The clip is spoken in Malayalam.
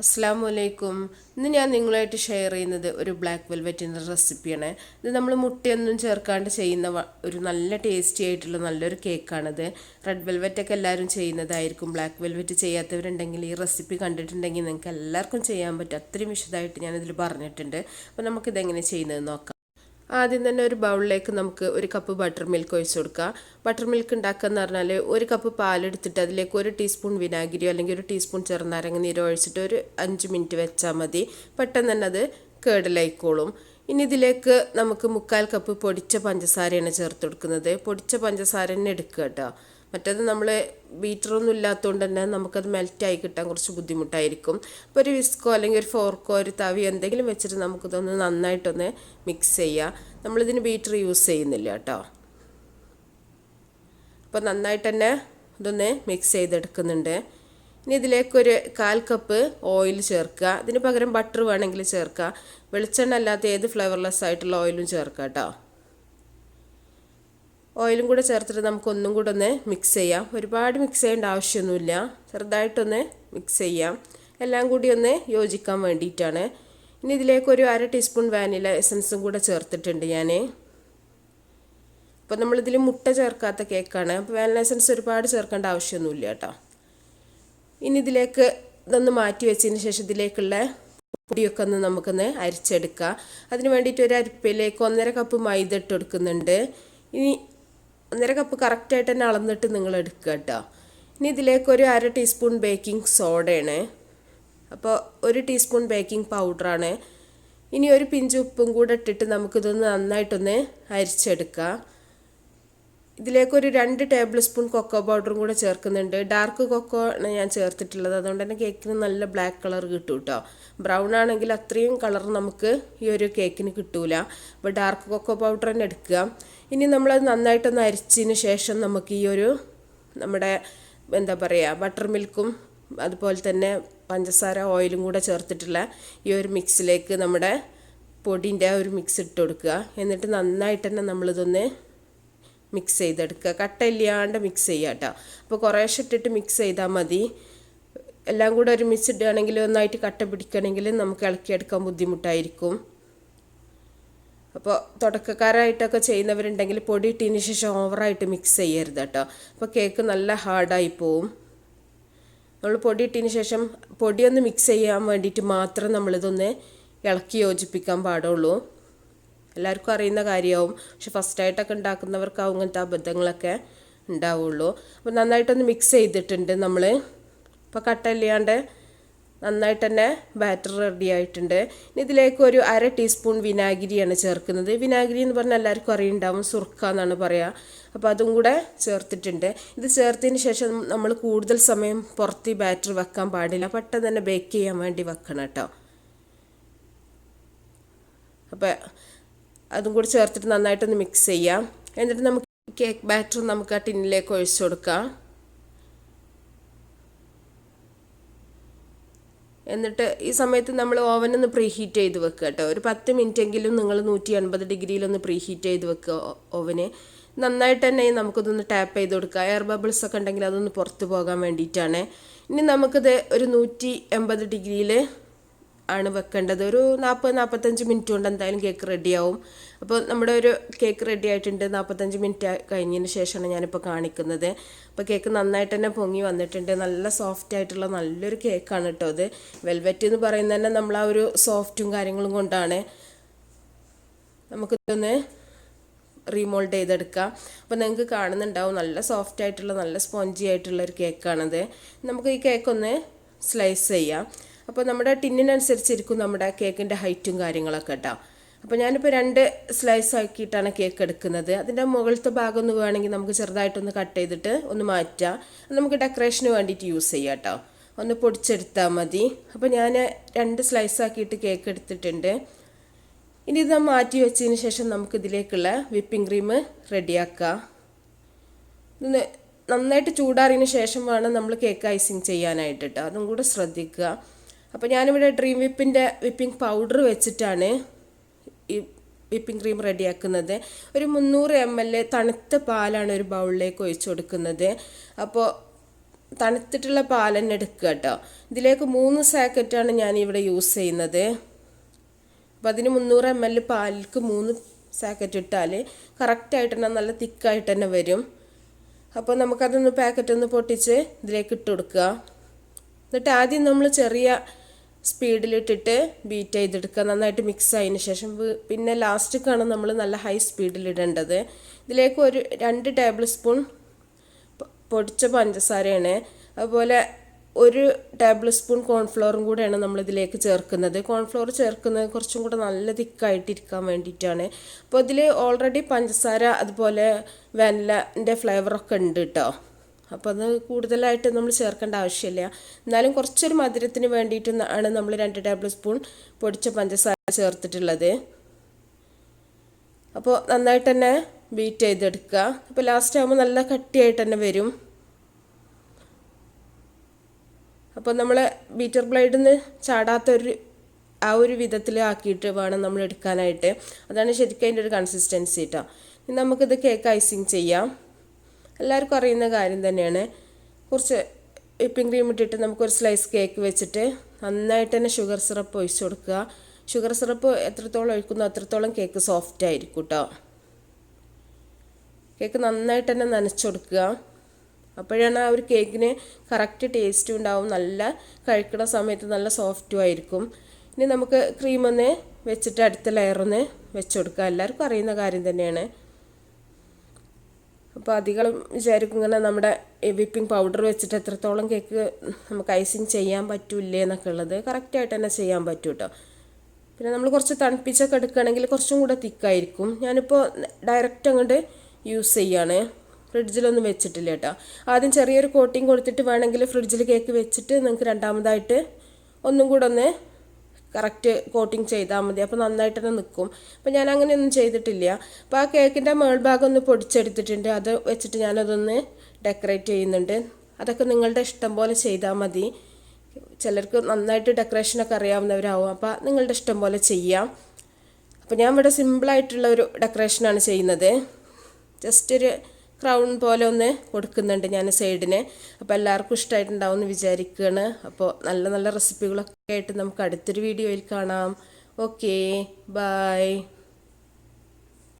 അസ്സാം വലൈക്കും. ഇന്ന് ഞാൻ നിങ്ങളായിട്ട് ഷെയർ ചെയ്യുന്നത് ഒരു ബ്ലാക്ക് വെൽവെറ്റിൻ്റെ റെസിപ്പിയാണ്. ഇത് നമ്മൾ മുട്ടയൊന്നും ചേർക്കാണ്ട് ചെയ്യുന്ന ഒരു നല്ല ടേസ്റ്റി ആയിട്ടുള്ള നല്ലൊരു കേക്കാണിത്. റെഡ് വെൽവെറ്റൊക്കെ എല്ലാവരും ചെയ്യുന്നതായിരിക്കും. ബ്ലാക്ക് വെൽവെറ്റ് ചെയ്യാത്തവരുണ്ടെങ്കിൽ ഈ റെസിപ്പി കണ്ടിട്ടുണ്ടെങ്കിൽ നിങ്ങൾക്ക് എല്ലാവർക്കും ചെയ്യാൻ പറ്റും. അത്രയും വിശദമായിട്ട് ഞാനിതിൽ പറഞ്ഞിട്ടുണ്ട്. അപ്പോൾ നമുക്കിതെങ്ങനെ ചെയ്യുന്നത് നോക്കാം. ആദ്യം തന്നെ ഒരു ബൗളിലേക്ക് നമുക്ക് ഒരു കപ്പ് ബട്ടർ മിൽക്ക് ഒഴിച്ചു കൊടുക്കുക. ബട്ടർ മിൽക്ക് ഉണ്ടാക്കുക എന്ന് പറഞ്ഞാൽ ഒരു കപ്പ് പാലെടുത്തിട്ട് അതിലേക്ക് ഒരു ടീസ്പൂൺ വിനാഗിരിയോ അല്ലെങ്കിൽ ഒരു ടീസ്പൂൺ ചെറുനാരങ്ങ നീരോ ഒഴിച്ചിട്ട് ഒരു 5 മിനിറ്റ് വെച്ചാൽ മതി. പെട്ടെന്ന് തന്നെ അത് കേടിലായിക്കോളും. ഇനി ഇതിലേക്ക് നമുക്ക് 1/4 കപ്പ് പൊടിച്ച പഞ്ചസാരയാണ് ചേർത്ത് കൊടുക്കുന്നത്. പൊടിച്ച പഞ്ചസാര തന്നെ എടുക്കുക കേട്ടോ. മറ്റേത് നമ്മൾ ബീറ്ററൊന്നും ഇല്ലാത്തതുകൊണ്ട് തന്നെ നമുക്കത് മെൽറ്റായി കിട്ടാൻ കുറച്ച് ബുദ്ധിമുട്ടായിരിക്കും. അപ്പോൾ ഒരു വിസ്കോ അല്ലെങ്കിൽ ഒരു ഫോർക്കോ ഒരു തവിയോ എന്തെങ്കിലും വെച്ചിട്ട് നമുക്കിതൊന്ന് നന്നായിട്ടൊന്ന് മിക്സ് ചെയ്യാം. നമ്മളിതിന് ബീറ്റർ യൂസ് ചെയ്യുന്നില്ല കേട്ടോ. അപ്പോൾ നന്നായിട്ട് തന്നെ ഇതൊന്ന് മിക്സ് ചെയ്തെടുക്കുന്നുണ്ട്. ഇനി ഇതിലേക്കൊരു 1/4 കപ്പ് ഓയിൽ ചേർക്കുക. ഇതിന് പകരം ബട്ടർ വേണമെങ്കിൽ ചേർക്കുക. വെളിച്ചെണ്ണ അല്ലാത്ത ഏത് ഫ്ലേവർലെസ് ആയിട്ടുള്ള ഓയിലും ചേർക്കുക കേട്ടോ. ഓയിലും കൂടെ ചേർത്തിട്ട് നമുക്കൊന്നും കൂടെ ഒന്ന് മിക്സ് ചെയ്യാം. ഒരുപാട് മിക്സ് ചെയ്യേണ്ട ആവശ്യമൊന്നുമില്ല, ചെറുതായിട്ടൊന്ന് മിക്സ് ചെയ്യാം. എല്ലാം കൂടി ഒന്ന് യോജിക്കാൻ വേണ്ടിയിട്ടാണ്. ഇനി ഇതിലേക്കൊരു 1/2 ടീസ്പൂൺ വാനില എസൻസും കൂടെ ചേർത്തിട്ടുണ്ട് ഞാൻ. അപ്പോൾ നമ്മളിതിൽ മുട്ട ചേർക്കാത്ത കേക്കാണ്, അപ്പോൾ വാനില എസൻസ് ഒരുപാട് ചേർക്കേണ്ട ആവശ്യമൊന്നുമില്ല കേട്ടോ. ഇനി ഇതിലേക്ക് ഇതൊന്ന് മാറ്റി വെച്ചതിന് ശേഷം ഇതിലേക്കുള്ള പൊടിയൊക്കെ ഒന്ന് നമുക്കൊന്ന് അരിച്ചെടുക്കാം. അതിന് വേണ്ടിയിട്ട് ഒരു അരിപ്പയിലേക്ക് 1.5 കപ്പ് മൈദ ഇട്ട് കൊടുക്കുന്നുണ്ട്. ഇനി 1.5 കപ്പ് കറക്റ്റായിട്ട് തന്നെ അളന്നിട്ട് നിങ്ങൾ എടുക്കുക കേട്ടോ. ഇനി ഇതിലേക്ക് ഒരു 1/2 ടീസ്പൂൺ ബേക്കിംഗ് സോഡയാണ്. അപ്പോൾ 1 ടീസ്പൂൺ ബേക്കിംഗ് പൗഡറാണ്. ഇനി ഒരു പിഞ്ച് ഉപ്പും കൂടെ ഇട്ടിട്ട് നമുക്കിതൊന്ന് നന്നായിട്ടൊന്ന് അരിച്ചെടുക്കാം. ഇതിലേക്കൊരു 2 ടേബിൾ സ്പൂൺ കൊക്കോ പൗഡറും കൂടെ ചേർക്കുന്നുണ്ട്. ഡാർക്ക് കൊക്കോ ആണ് ഞാൻ ചേർത്തിട്ടുള്ളത്, അതുകൊണ്ട് തന്നെ കേക്കിന് നല്ല ബ്ലാക്ക് കളർ കിട്ടും കേട്ടോ. ബ്രൗൺ ആണെങ്കിൽ അത്രയും കളർ നമുക്ക് ഈ ഒരു കേക്കിന് കിട്ടൂല. അപ്പോൾ ഡാർക്ക് കൊക്കോ പൗഡർ തന്നെ എടുക്കുക. ഇനി നമ്മളത് നന്നായിട്ടൊന്ന് അരിച്ചതിന് ശേഷം നമുക്ക് ഈ ഒരു നമ്മുടെ എന്താ പറയുക ബട്ടർ മിൽക്കും അതുപോലെ തന്നെ പഞ്ചസാര ഓയിലും കൂടെ ചേർത്തിട്ടുള്ള ഈ ഒരു മിക്സിലേക്ക് നമ്മുടെ പൊടിൻ്റെ ഒരു മിക്സ് ഇട്ട് കൊടുക്കുക. എന്നിട്ട് നന്നായിട്ട് തന്നെ നമ്മളിതൊന്ന് മിക്സ് ചെയ്തെടുക്കുക. കട്ടയില്ലാണ്ട് മിക്സ് ചെയ്യുക കേട്ടോ. അപ്പോൾ കുറേശ്ശെ ഇട്ടിട്ട് മിക്സ് ചെയ്താൽ മതി. എല്ലാം കൂടെ ഒരുമിച്ച് ഇടുകയാണെങ്കിൽ ഒന്നായിട്ട് കട്ട പിടിക്കണമെങ്കിൽ നമുക്ക് ഇളക്കിയെടുക്കാൻ ബുദ്ധിമുട്ടായിരിക്കും. അപ്പോൾ തുടക്കക്കാരായിട്ടൊക്കെ ചെയ്യുന്നവരുണ്ടെങ്കിൽ പൊടി ഇട്ടതിന് ശേഷം ഓവറായിട്ട് മിക്സ് ചെയ്യരുത് കേട്ടോ. അപ്പോൾ കേക്ക് നല്ല ഹാർഡായി പോവും. നമ്മൾ പൊടി ഇട്ടതിന് ശേഷം പൊടിയൊന്ന് മിക്സ് ചെയ്യാൻ വേണ്ടിയിട്ട് മാത്രം നമ്മളിതൊന്ന് ഇളക്കി യോജിപ്പിക്കാൻ പാടുള്ളൂ. എല്ലാവർക്കും അറിയുന്ന കാര്യമാവും, പക്ഷെ ഫസ്റ്റായിട്ടൊക്കെ ഉണ്ടാക്കുന്നവർക്കാവും ഇങ്ങനത്തെ അബദ്ധങ്ങളൊക്കെ ഉണ്ടാവുള്ളൂ. അപ്പോൾ നന്നായിട്ടൊന്ന് മിക്സ് ചെയ്തിട്ടുണ്ട് നമ്മൾ. ഇപ്പോൾ കട്ടയില്ലാണ്ട് നന്നായിട്ട് തന്നെ ബാറ്റർ റെഡി ആയിട്ടുണ്ട്. ഇനി ഇതിലേക്ക് ഒരു 1/2 ടീസ്പൂൺ വിനാഗിരിയാണ് ചേർക്കുന്നത്. വിനാഗിരി എന്ന് പറഞ്ഞാൽ എല്ലാവർക്കും അറിയുണ്ടാവും, സുർക്ക എന്നാണ് പറയുക. അപ്പോൾ അതും കൂടെ ചേർത്തിട്ടുണ്ട്. ഇത് ചേർത്തതിന് ശേഷം നമ്മൾ കൂടുതൽ സമയം പുറത്ത് ഈ ബാറ്റർ വെക്കാൻ പാടില്ല, പെട്ടെന്ന് തന്നെ ബേക്ക് ചെയ്യാൻ വേണ്ടി വെക്കണം കേട്ടോ. അപ്പോൾ അതും കൂടി ചേർത്തിട്ട് നന്നായിട്ടൊന്ന് മിക്സ് ചെയ്യാം. എന്നിട്ട് നമുക്ക് കേക്ക് ബാറ്റർ നമുക്ക് ആ ടിന്നിലേക്ക് ഒഴിച്ചു കൊടുക്കാം. എന്നിട്ട് ഈ സമയത്ത് നമ്മൾ ഓവനൊന്ന് പ്രീഹീറ്റ് ചെയ്ത് വെക്കുക കേട്ടോ. ഒരു 10 മിനിറ്റെങ്കിലും നിങ്ങൾ 180 ഡിഗ്രിയിലൊന്ന് പ്രീഹീറ്റ് ചെയ്ത് വെക്കുക ഓവന്. നന്നായിട്ട് തന്നെ നമുക്കിതൊന്ന് ടാപ്പ് ചെയ്ത് കൊടുക്കുക. എയർ ബബിൾസ് ഒക്കെ ഉണ്ടെങ്കിൽ അതൊന്ന് പുറത്ത് പോകാൻ വേണ്ടിയിട്ടാണ്. ഇനി നമുക്കിത് ഒരു 180 ഡിഗ്രിയിൽ ആണ് വെക്കേണ്ടത്. ഒരു 40-45 മിനിറ്റ് കൊണ്ട് എന്തായാലും കേക്ക് റെഡിയാവും. അപ്പോൾ നമ്മുടെ ഒരു കേക്ക് റെഡി ആയിട്ടുണ്ട്. 45 മിനിറ്റ് കഴിഞ്ഞതിന് ശേഷമാണ് ഞാനിപ്പോൾ കാണിക്കുന്നത്. അപ്പോൾ കേക്ക് നന്നായിട്ട് തന്നെ പൊങ്ങി വന്നിട്ടുണ്ട്. നല്ല സോഫ്റ്റ് ആയിട്ടുള്ള നല്ലൊരു കേക്കാണ് കേട്ടോ അത്. വെൽവെറ്റ് എന്ന് പറയുന്നത് തന്നെ നമ്മൾ ആ ഒരു സോഫ്റ്റും കാര്യങ്ങളും കൊണ്ടാണ്. നമുക്കിതൊന്ന് റീമോൾഡ് ചെയ്തെടുക്കാം. അപ്പോൾ നിങ്ങൾക്ക് കാണുന്നുണ്ടാവും നല്ല സോഫ്റ്റ് ആയിട്ടുള്ള നല്ല സ്പോഞ്ചി ആയിട്ടുള്ള ഒരു കേക്കാണത്. നമുക്ക് ഈ കേക്കൊന്ന് സ്ലൈസ് ചെയ്യാം. അപ്പോൾ നമ്മുടെ ടിന്നിനനുസരിച്ചിരിക്കും നമ്മുടെ കേക്കിൻ്റെ ഹൈറ്റും കാര്യങ്ങളൊക്കെ കേട്ടോ. അപ്പോൾ ഞാനിപ്പോൾ 2 സ്ലൈസ് ആക്കിയിട്ടാണ് കേക്ക് എടുക്കുന്നത്. അതിൻ്റെ മുകളിലത്തെ ഭാഗം ഒന്ന് വേണമെങ്കിൽ നമുക്ക് ചെറുതായിട്ടൊന്ന് കട്ട് ചെയ്തിട്ട് ഒന്ന് മാറ്റാം. നമുക്ക് ഡെക്കറേഷന് വേണ്ടിയിട്ട് യൂസ് ചെയ്യാം കേട്ടോ. ഒന്ന് പൊടിച്ചെടുത്താൽ മതി. അപ്പോൾ ഞാൻ 2 സ്ലൈസ് ആക്കിയിട്ട് കേക്ക് എടുത്തിട്ടുണ്ട്. ഇനി ഇത് മാറ്റി വെച്ചതിന് ശേഷം നമുക്കിതിലേക്കുള്ള വിപ്പിംഗ് ക്രീം റെഡിയാക്കാം. ഇത് നന്നായിട്ട് ചൂടാറിയതിന് ശേഷം വേണം നമ്മൾ കേക്ക് ഐസിങ് ചെയ്യാനായിട്ട് കേട്ടോ. അതും കൂടെ ശ്രദ്ധിക്കുക. അപ്പോൾ ഞാനിവിടെ ഡ്രീം വിപ്പിൻ്റെ വിപ്പിംഗ് പൗഡർ വെച്ചിട്ടാണ് ഈ വിപ്പിംഗ് ക്രീം റെഡിയാക്കുന്നത്. ഒരു 300 ml തണുത്ത പാലാണ് ഒരു ബൗളിലേക്ക് ഒഴിച്ചു കൊടുക്കുന്നത്. അപ്പോൾ തണുത്തിട്ടുള്ള പാൽ തന്നെ എടുക്കുക കേട്ടോ. ഇതിലേക്ക് 3 സാക്കറ്റാണ് ഞാനിവിടെ യൂസ് ചെയ്യുന്നത്. അപ്പോൾ അതിന് 300 ml പാലിലേക്ക് 3 സാക്കറ്റ് ഇട്ടാൽ കറക്റ്റായിട്ട് തന്നെ നല്ല തിക്കായിട്ട് തന്നെ വരും. അപ്പോൾ നമുക്കതൊന്ന് പാക്കറ്റൊന്ന് പൊട്ടിച്ച് ഇതിലേക്ക് ഇട്ട് കൊടുക്കുക. എന്നിട്ട് ആദ്യം നമ്മൾ ചെറിയ സ്പീഡിലിട്ടിട്ട് ബീറ്റ് ചെയ്തെടുക്കുക. നന്നായിട്ട് മിക്സ് ആയതിന് ശേഷം പിന്നെ ലാസ്റ്റിക്കാണ് നമ്മൾ നല്ല ഹൈ സ്പീഡിലിടേണ്ടത്. ഇതിലേക്ക് ഒരു 2 ടേബിൾ സ്പൂൺ പൊടിച്ച പഞ്ചസാരയാണ്, അതുപോലെ 1 ടേബിൾ സ്പൂൺ കോൺഫ്ലോറും കൂടെയാണ് നമ്മളിതിലേക്ക് ചേർക്കുന്നത്. കോൺഫ്ലോർ ചേർക്കുന്നത് കുറച്ചും കൂടെ നല്ല തിക്കായിട്ടിരിക്കാൻ വേണ്ടിയിട്ടാണ്. അപ്പോൾ ഇതിൽ ഓൾറെഡി പഞ്ചസാര അതുപോലെ വാനിലൻ്റെ ഫ്ലേവറൊക്കെ ഉണ്ട് കേട്ടോ. അപ്പോൾ അത് കൂടുതലായിട്ട് നമ്മൾ ചേർക്കേണ്ട ആവശ്യമില്ല. എന്നാലും കുറച്ചൊരു മധുരത്തിന് വേണ്ടിയിട്ട് ആണ് നമ്മൾ 2 ടേബിൾ സ്പൂൺ പൊടിച്ച പഞ്ചസാര ചേർത്തിട്ടുള്ളത്. അപ്പോൾ നന്നായിട്ട് തന്നെ ബീറ്റ് ചെയ്തെടുക്കുക. അപ്പോൾ ലാസ്റ്റ് ആകുമ്പോൾ നല്ല കട്ടിയായിട്ട് തന്നെ വരും. അപ്പോൾ നമ്മൾ ബീറ്റർ ബ്ലേഡിൽ നിന്ന് ചാടാത്തൊരു ആ ഒരു വിധത്തിൽ ആക്കിയിട്ട് വേണം നമ്മൾ എടുക്കാനായിട്ട്. അതാണ് ശരിക്കും അതിൻ്റെ ഒരു കൺസിസ്റ്റൻസി കേട്ടോ. ഇനി നമുക്കിത് കേക്ക് ഐസിങ് ചെയ്യാം. എല്ലാവർക്കും അറിയുന്ന കാര്യം തന്നെയാണ്. കുറച്ച് വിപ്പിംഗ് ക്രീം ഇട്ടിട്ട് നമുക്കൊരു സ്ലൈസ് കേക്ക് വെച്ചിട്ട് നന്നായിട്ട് തന്നെ ഷുഗർ സിറപ്പ് ഒഴിച്ച് കൊടുക്കുക. ഷുഗർ സിറപ്പ് എത്രത്തോളം ഒഴിക്കുന്നോ അത്രത്തോളം കേക്ക് സോഫ്റ്റ് ആയിരിക്കും കേട്ടോ. കേക്ക് നന്നായിട്ട് തന്നെ നനച്ച് കൊടുക്കുക. അപ്പോഴാണ് ആ ഒരു കേക്കിന് കറക്റ്റ് ടേസ്റ്റും ഉണ്ടാവും, നല്ല കഴിക്കുന്ന സമയത്ത് നല്ല സോഫ്റ്റും ആയിരിക്കും. ഇനി നമുക്ക് ക്രീമൊന്ന് വെച്ചിട്ട് അടുത്ത ലെയറൊന്ന് വെച്ച് കൊടുക്കുക. എല്ലാവർക്കും അറിയുന്ന കാര്യം തന്നെയാണ്. അപ്പോൾ അധികം വിചാരിക്കും ഇങ്ങനെ നമ്മുടെ വിപ്പിംഗ് പൗഡർ വെച്ചിട്ട് എത്രത്തോളം കേക്ക് നമുക്ക് ഐസിങ് ചെയ്യാൻ പറ്റില്ലേ എന്നൊക്കെ ഉള്ളത്. കറക്റ്റായിട്ട് തന്നെ ചെയ്യാൻ പറ്റും കേട്ടോ. പിന്നെ നമ്മൾ കുറച്ച് തണുപ്പിച്ചൊക്കെ എടുക്കുകയാണെങ്കിൽ കുറച്ചും കൂടെ തിക്കായിരിക്കും. ഞാനിപ്പോൾ ഡയറക്റ്റ് അങ്ങോട്ട് യൂസ് ചെയ്യാണ്, ഫ്രിഡ്ജിലൊന്നും വെച്ചിട്ടില്ല കേട്ടോ. ആദ്യം ചെറിയൊരു കോട്ടിങ് കൊടുത്തിട്ട് വേണമെങ്കിൽ ഫ്രിഡ്ജിൽ കേക്ക് വെച്ചിട്ട് നിങ്ങൾക്ക് രണ്ടാമതായിട്ട് ഒന്നും കൂടെ ഒന്ന് കറക്റ്റ് കോട്ടിങ് ചെയ്താൽ മതി. അപ്പോൾ നന്നായിട്ട് തന്നെ നിൽക്കും. അപ്പോൾ ഞാൻ അങ്ങനെയൊന്നും ചെയ്തിട്ടില്ല. അപ്പോൾ ആ കേക്കിൻ്റെ മേൾഭാഗം ഒന്ന് പൊടിച്ചെടുത്തിട്ടുണ്ട്. അത് വെച്ചിട്ട് ഞാനതൊന്ന് ഡെക്കറേറ്റ് ചെയ്യുന്നുണ്ട്. അതൊക്കെ നിങ്ങളുടെ ഇഷ്ടം പോലെ ചെയ്താൽ മതി. ചിലർക്ക് നന്നായിട്ട് ഡെക്കറേഷനൊക്കെ അറിയാവുന്നവരാവും. അപ്പോൾ നിങ്ങളുടെ ഇഷ്ടം പോലെ ചെയ്യാം. അപ്പോൾ ഞാൻ ഇവിടെ സിമ്പിളായിട്ടുള്ള ഒരു ഡെക്കറേഷനാണ് ചെയ്യുന്നത്. ജസ്റ്റ് ഒരു ക്രൗൺ പോലെ ഒന്ന് കൊടുക്കുന്നുണ്ട് ഞാൻ സൈഡിന്. അപ്പോൾ എല്ലാവർക്കും ഇഷ്ടമായിട്ടുണ്ടാവും എന്ന് വിചാരിക്കുകയാണ്. അപ്പോൾ നല്ല നല്ല റെസിപ്പികളൊക്കെ ആയിട്ട് നമുക്ക് അടുത്തൊരു വീഡിയോയിൽ കാണാം. Okay, by.